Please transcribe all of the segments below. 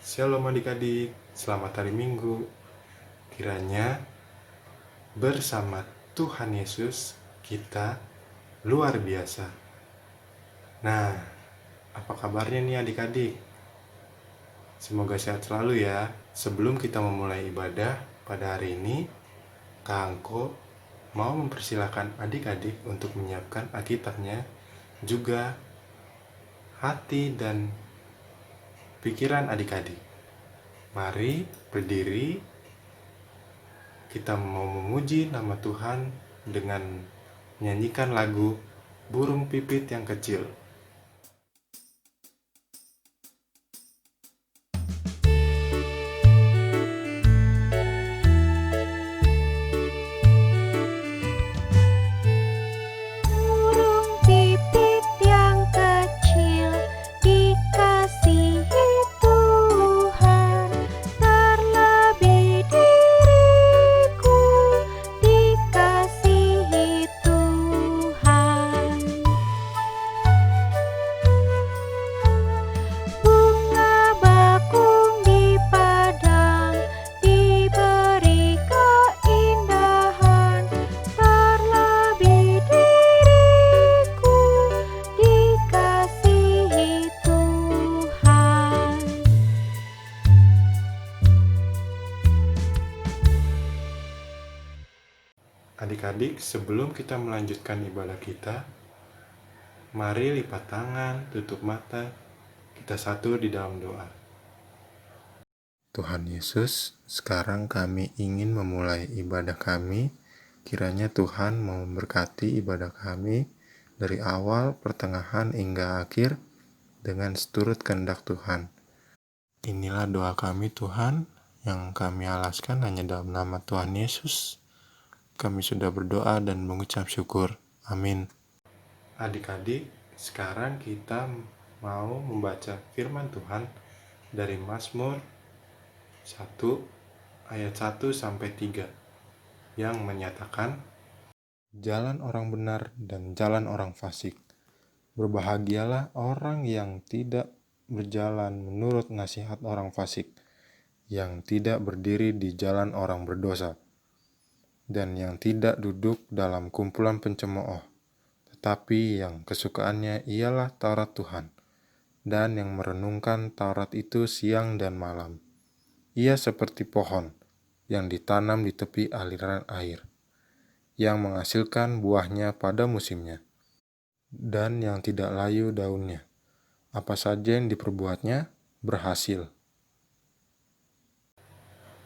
Shalom adik-adik, selamat hari Minggu. Kiranya bersama Tuhan Yesus kita luar biasa. Nah, apa kabarnya nih adik-adik? Semoga sehat selalu ya. Sebelum kita memulai ibadah pada hari ini, Kak Angko mau mempersilahkan adik-adik untuk menyiapkan Alkitabnya, juga hati dan pikiran adik-adik. Mari berdiri, kita mau memuji nama Tuhan dengan menyanyikan lagu Burung Pipit yang Kecil. Adik-adik, sebelum kita melanjutkan ibadah kita, mari lipat tangan, tutup mata, kita satu di dalam doa. Tuhan Yesus, sekarang kami ingin memulai ibadah kami. Kiranya Tuhan mau memberkati ibadah kami dari awal, pertengahan, hingga akhir dengan seturut kehendak Tuhan. Inilah doa kami Tuhan, yang kami alaskan hanya dalam nama Tuhan Yesus. Kami sudah berdoa dan mengucap syukur. Amin. Adik-adik, sekarang kita mau membaca firman Tuhan dari Mazmur 1 ayat 1 sampai 3 yang menyatakan, jalan orang benar dan jalan orang fasik. Berbahagialah orang yang tidak berjalan menurut nasihat orang fasik, yang tidak berdiri di jalan orang berdosa, dan yang tidak duduk dalam kumpulan pencemooh, tetapi yang kesukaannya ialah Taurat Tuhan, dan yang merenungkan Taurat itu siang dan malam. Ia seperti pohon yang ditanam di tepi aliran air, yang menghasilkan buahnya pada musimnya, dan yang tidak layu daunnya. Apa saja yang diperbuatnya berhasil.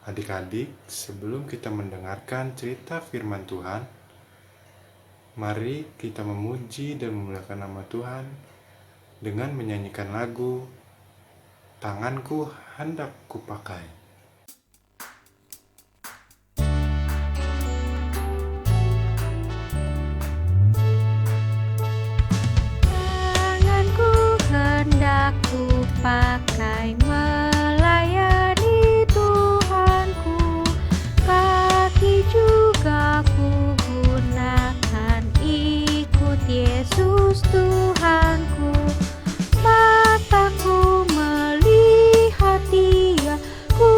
Adik-adik, sebelum kita mendengarkan cerita firman Tuhan, mari kita memuji dan memuliakan nama Tuhan dengan menyanyikan lagu Tanganku Hendak Kupakai. Tanganku hendak kupakai melayani Tuhanku, kaki juga kugunakan ikut Yesus Tuhanku. Mataku melihat Dia, ku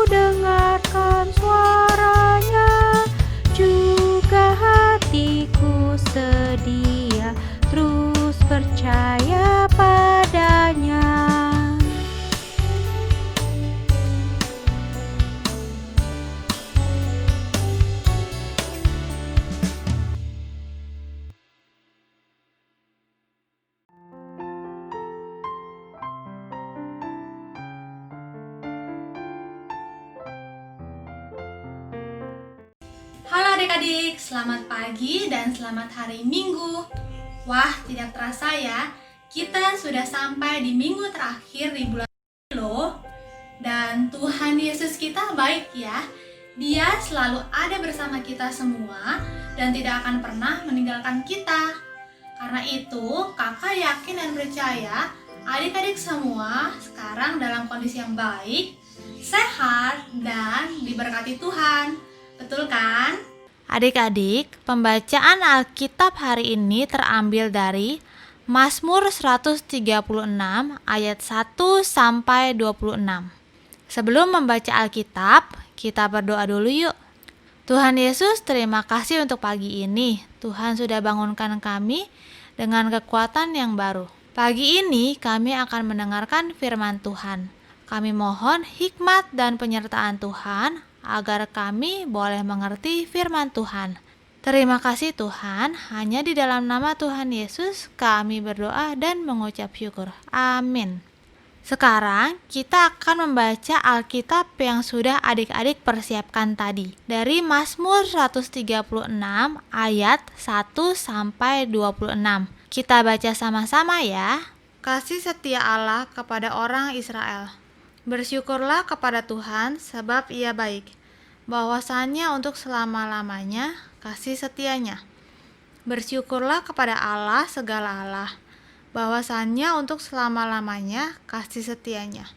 dengarkan suaranya, juga hatiku sedia terus percaya padanya. Halo adik-adik, selamat pagi dan selamat hari Minggu. Wah, tidak terasa ya, kita sudah sampai di minggu terakhir di bulan ini loh. Dan Tuhan Yesus kita baik ya. Dia selalu ada bersama kita semua dan tidak akan pernah meninggalkan kita. Karena itu, kakak yakin dan percaya adik-adik semua sekarang dalam kondisi yang baik, sehat, dan diberkati Tuhan. Betul kan? Adik-adik, pembacaan Alkitab hari ini terambil dari Mazmur 136 ayat 1 sampai 26. Sebelum membaca Alkitab, kita berdoa dulu yuk. Tuhan Yesus, terima kasih untuk pagi ini. Tuhan sudah bangunkan kami dengan kekuatan yang baru. Pagi ini kami akan mendengarkan firman Tuhan. Kami mohon hikmat dan penyertaan Tuhan agar kami boleh mengerti firman Tuhan. Terima kasih Tuhan, hanya di dalam nama Tuhan Yesus kami berdoa dan mengucap syukur. Amin. Sekarang kita akan membaca Alkitab yang sudah adik-adik persiapkan tadi. Dari Mazmur 136 ayat 1 sampai 26. Kita baca sama-sama ya. Kasih setia Allah kepada orang Israel. Bersyukurlah kepada Tuhan sebab Ia baik. Bahwasannya untuk selama-lamanya kasih setianya. Bersyukurlah kepada Allah segala Allah. Bahwasannya untuk selama-lamanya kasih setianya.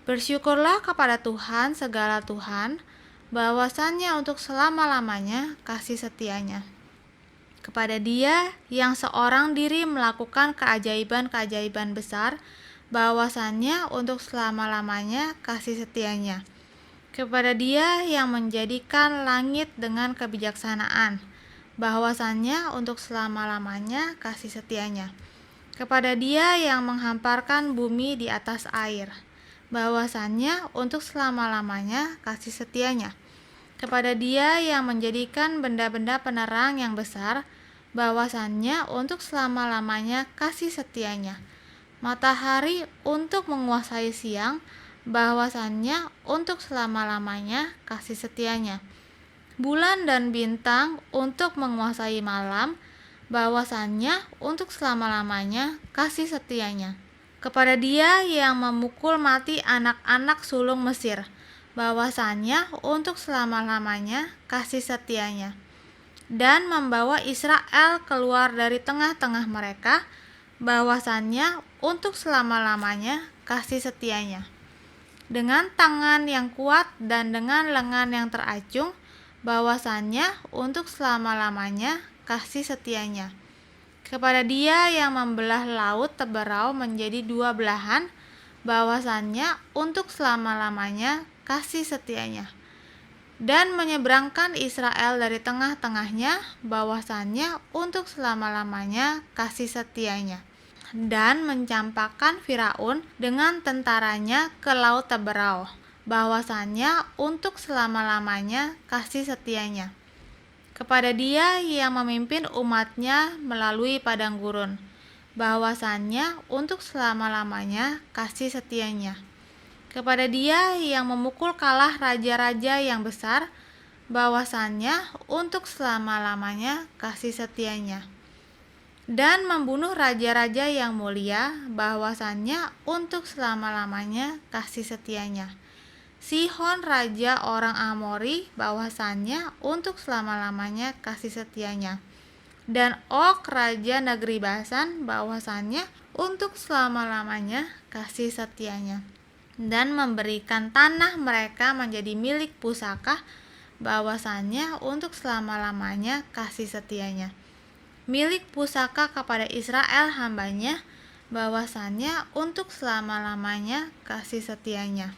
Bersyukurlah kepada Tuhan segala Tuhan, bahwasannya untuk selama-lamanya kasih setianya. Kepada Dia yang seorang diri melakukan keajaiban-keajaiban besar, bahwasannya untuk selama-lamanya kasih setianya. Kepada Dia yang menjadikan langit dengan kebijaksanaan, bahwasannya untuk selama-lamanya kasih setianya. Kepada Dia yang menghamparkan bumi di atas air, bahwasannya untuk selama-lamanya kasih setianya. Kepada Dia yang menjadikan benda-benda penerang yang besar, bahwasannya untuk selama-lamanya kasih setianya. Matahari untuk menguasai siang, bahwasannya untuk selama-lamanya kasih setianya. Bulan dan bintang untuk menguasai malam, bahwasannya untuk selama-lamanya kasih setianya. Kepada Dia yang memukul mati anak-anak sulung Mesir, bahwasannya untuk selama-lamanya kasih setianya. Dan membawa Israel keluar dari tengah-tengah mereka, bahwasannya untuk selama-lamanya kasih setianya. Dengan tangan yang kuat dan dengan lengan yang teracung, bahwasannya untuk selama-lamanya kasih setianya. Kepada Dia yang membelah laut Teberau menjadi dua belahan, bahwasannya untuk selama-lamanya kasih setianya. Dan menyeberangkan Israel dari tengah-tengahnya, bahwasannya untuk selama-lamanya kasih setianya. Dan mencampakkan Firaun dengan tentaranya ke laut Teberau, bahwasannya untuk selama-lamanya kasih setianya. Kepada Dia yang memimpin umat-Nya melalui padang gurun, bahwasannya untuk selama-lamanya kasih setianya. Kepada Dia yang memukul kalah raja-raja yang besar, bahwasannya untuk selama-lamanya kasih setianya. Dan membunuh raja-raja yang mulia, bahwasannya untuk selama-lamanya kasih setianya. Sihon raja orang Amori, bahwasannya untuk selama-lamanya kasih setianya. Dan Og raja negeri Basan, bahwasannya untuk selama-lamanya kasih setianya. Dan memberikan tanah mereka menjadi milik pusaka, bahwasannya untuk selama-lamanya kasih setianya. Milik pusaka kepada Israel hamba-Nya, bahwasannya untuk selama-lamanya kasih setianya.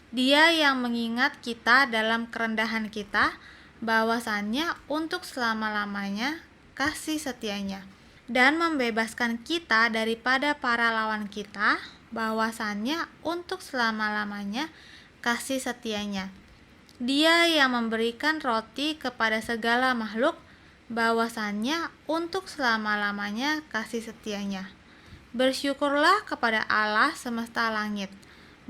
Dia yang mengingat kita dalam kerendahan kita, bahwasannya untuk selama-lamanya kasih setianya. Dan membebaskan kita daripada para lawan kita, bahwasannya untuk selama-lamanya kasih setianya. Dia yang memberikan roti kepada segala makhluk, bahwasannya untuk selama-lamanya kasih setianya. Bersyukurlah kepada Allah semesta langit,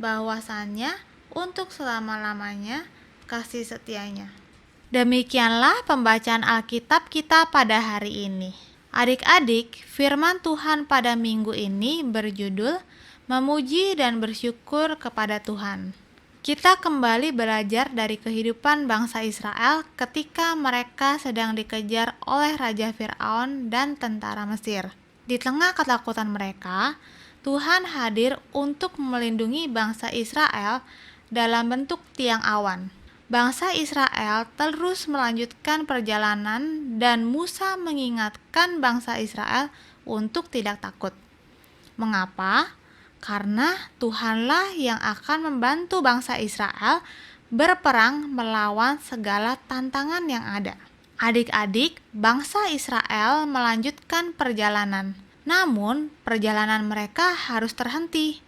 bahwasannya untuk selama-lamanya kasih setianya. Demikianlah pembacaan Alkitab kita pada hari ini. Adik-adik, firman Tuhan pada minggu ini berjudul Memuji dan Bersyukur kepada Tuhan. Kita kembali belajar dari kehidupan bangsa Israel ketika mereka sedang dikejar oleh Raja Firaun dan tentara Mesir. Di tengah ketakutan mereka, Tuhan hadir untuk melindungi bangsa Israel dalam bentuk tiang awan. Bangsa Israel terus melanjutkan perjalanan dan Musa mengingatkan bangsa Israel untuk tidak takut. Mengapa? karena Tuhanlah yang akan membantu bangsa Israel berperang melawan segala tantangan yang ada. Adik-adik, bangsa Israel melanjutkan perjalanan. Namun, perjalanan mereka harus terhenti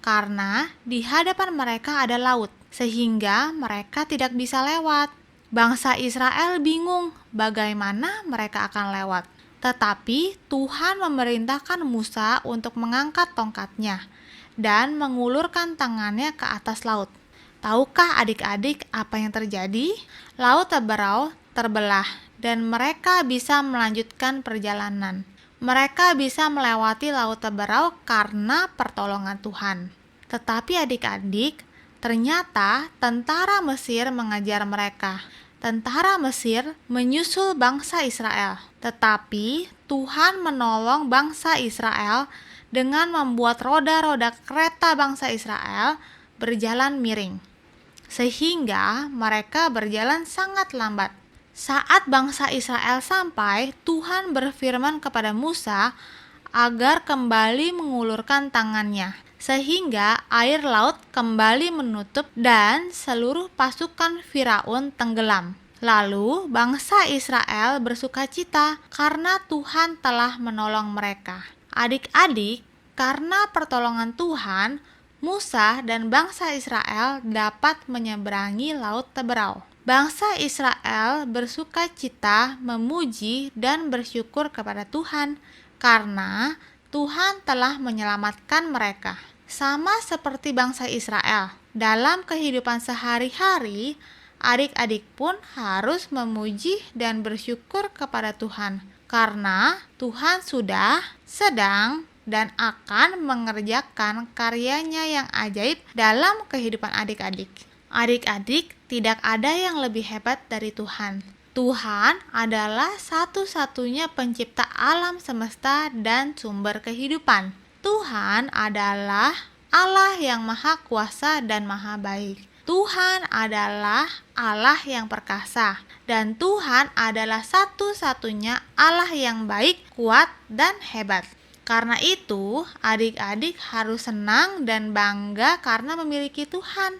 karena di hadapan mereka ada laut, sehingga mereka tidak bisa lewat. Bangsa Israel bingung bagaimana mereka akan lewat. Tetapi Tuhan memerintahkan Musa untuk mengangkat tongkatnya dan mengulurkan tangannya ke atas laut. Tahukah adik-adik apa yang terjadi? Laut Teberau terbelah dan mereka bisa melanjutkan perjalanan. Mereka bisa melewati Laut Teberau karena pertolongan Tuhan. Tetapi adik-adik, ternyata tentara Mesir mengejar mereka. Tentara Mesir menyusul bangsa Israel. Tetapi Tuhan menolong bangsa Israel dengan membuat roda-roda kereta bangsa Israel berjalan miring, sehingga mereka berjalan sangat lambat. Saat bangsa Israel sampai, Tuhan berfirman kepada Musa agar kembali mengulurkan tangannya, sehingga air laut kembali menutup dan seluruh pasukan Firaun tenggelam. Lalu bangsa Israel bersukacita karena Tuhan telah menolong mereka. Adik-adik, karena pertolongan Tuhan, Musa dan bangsa Israel dapat menyeberangi Laut Teberau. Bangsa Israel bersukacita, memuji dan bersyukur kepada Tuhan karena Tuhan telah menyelamatkan mereka. Sama seperti bangsa Israel, dalam kehidupan sehari-hari, adik-adik pun harus memuji dan bersyukur kepada Tuhan karena Tuhan sudah, sedang, dan akan mengerjakan karyanya yang ajaib dalam kehidupan adik-adik. Adik-adik, tidak ada yang lebih hebat dari Tuhan. Tuhan adalah satu-satunya pencipta alam semesta dan sumber kehidupan. Tuhan adalah Allah yang maha kuasa dan maha baik. Tuhan adalah Allah yang perkasa, dan Tuhan adalah satu-satunya Allah yang baik, kuat, dan hebat. Karena itu, adik-adik harus senang dan bangga karena memiliki Tuhan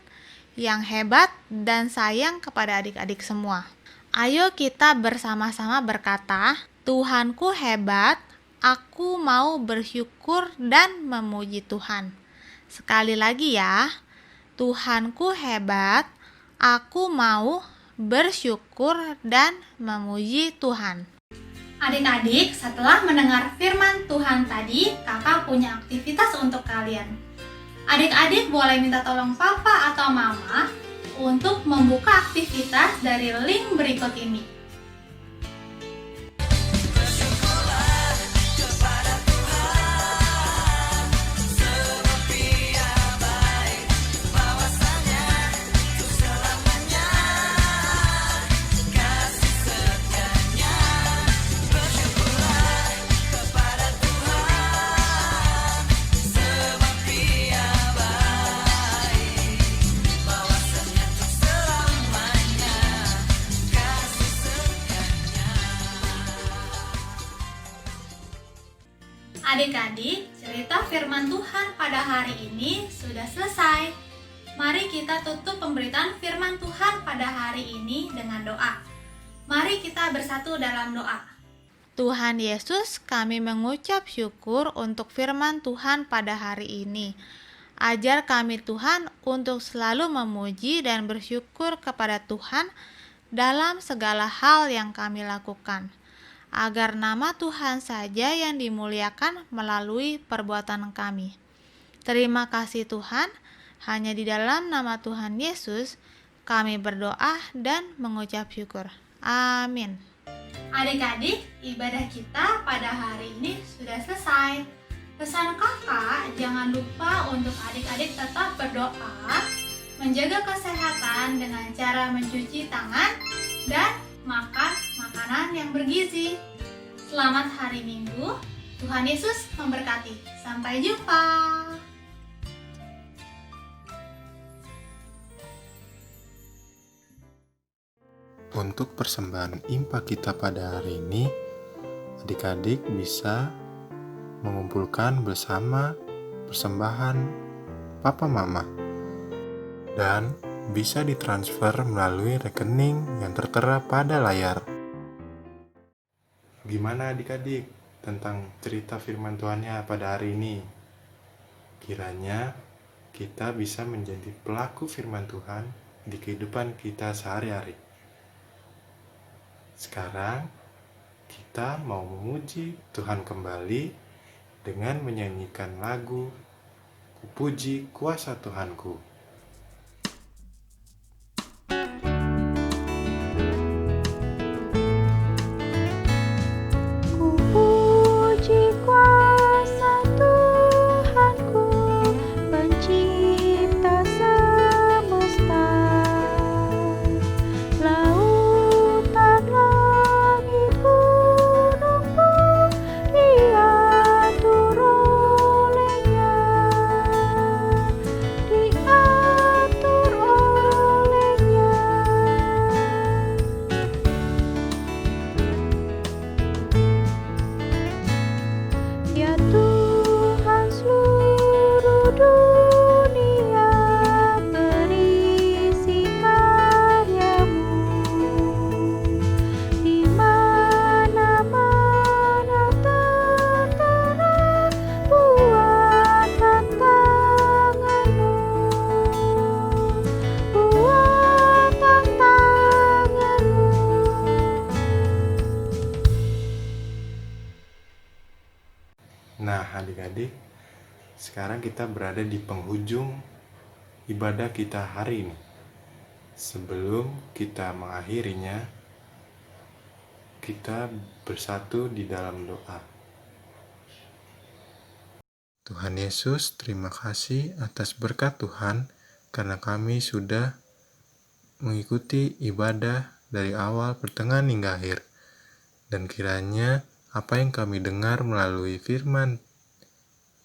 yang hebat dan sayang kepada adik-adik semua. Ayo kita bersama-sama berkata, Tuhanku hebat, aku mau bersyukur dan memuji Tuhan. Sekali lagi ya, Tuhanku hebat, aku mau bersyukur dan memuji Tuhan. Adik-adik, setelah mendengar firman Tuhan tadi, kakak punya aktivitas untuk kalian. Adik-adik boleh minta tolong papa atau mama untuk membuka aktivitas dari link berikut ini. Adik-adik, cerita firman Tuhan pada hari ini sudah selesai. Mari kita tutup pemberitaan firman Tuhan pada hari ini dengan doa. Mari kita bersatu dalam doa. Tuhan Yesus, kami mengucap syukur untuk firman Tuhan pada hari ini. Ajar kami Tuhan untuk selalu memuji dan bersyukur kepada Tuhan dalam segala hal yang kami lakukan, agar nama Tuhan saja yang dimuliakan melalui perbuatan kami. Terima kasih Tuhan, hanya di dalam nama Tuhan Yesus kami berdoa dan mengucap syukur. Amin. Adik-adik, ibadah kita pada hari ini sudah selesai. Pesan kakak, jangan lupa untuk adik-adik tetap berdoa, menjaga kesehatan dengan cara mencuci tangan, dan makan makanan yang bergizi. Selamat hari Minggu, Tuhan Yesus memberkati. Sampai jumpa. Untuk persembahan impa kita pada hari ini, adik-adik bisa mengumpulkan bersama persembahan Papa Mama dan bisa ditransfer melalui rekening yang tertera pada layar. Gimana adik-adik tentang cerita firman Tuhannya pada hari ini? Kiranya kita bisa menjadi pelaku firman Tuhan di kehidupan kita sehari-hari. Sekarang kita mau memuji Tuhan kembali dengan menyanyikan lagu Kupuji Kuasa Tuhanku. Puji kuasa Tuhanku, pencipta semesta. Lautan, langit, gunung pun diatur olehnya. Diatur olehnya. Ya Tuhan, seluruh dunia berisi karya-Mu. Di mana-mana tertera buatan tangan-Mu. Buatan tangan-Mu. Nah adik-adik, sekarang kita berada di penghujung ibadah kita hari ini. Sebelum kita mengakhirinya, kita bersatu di dalam doa. Tuhan Yesus, terima kasih atas berkat Tuhan karena kami sudah mengikuti ibadah dari awal, pertengahan hingga akhir. Dan kiranya apa yang kami dengar melalui firman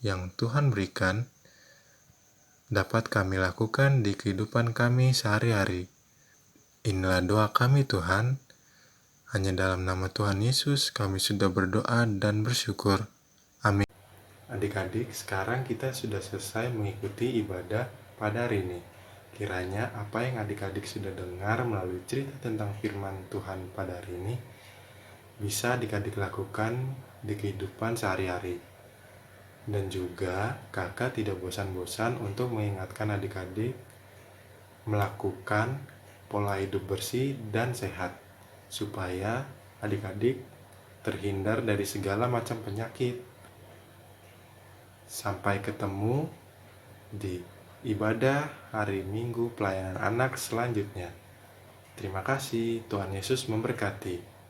yang Tuhan berikan dapat kami lakukan di kehidupan kami sehari-hari. Inilah doa kami Tuhan, hanya dalam nama Tuhan Yesus kami sudah berdoa dan bersyukur. Amin. Adik-adik, sekarang kita sudah selesai mengikuti ibadah pada hari ini. Kiranya apa yang adik-adik sudah dengar melalui cerita tentang firman Tuhan pada hari ini bisa adik-adik lakukan di kehidupan sehari-hari. Dan juga kakak tidak bosan-bosan untuk mengingatkan adik-adik melakukan pola hidup bersih dan sehat supaya adik-adik terhindar dari segala macam penyakit. Sampai ketemu di ibadah hari Minggu pelayanan anak selanjutnya. Terima kasih, Tuhan Yesus memberkati.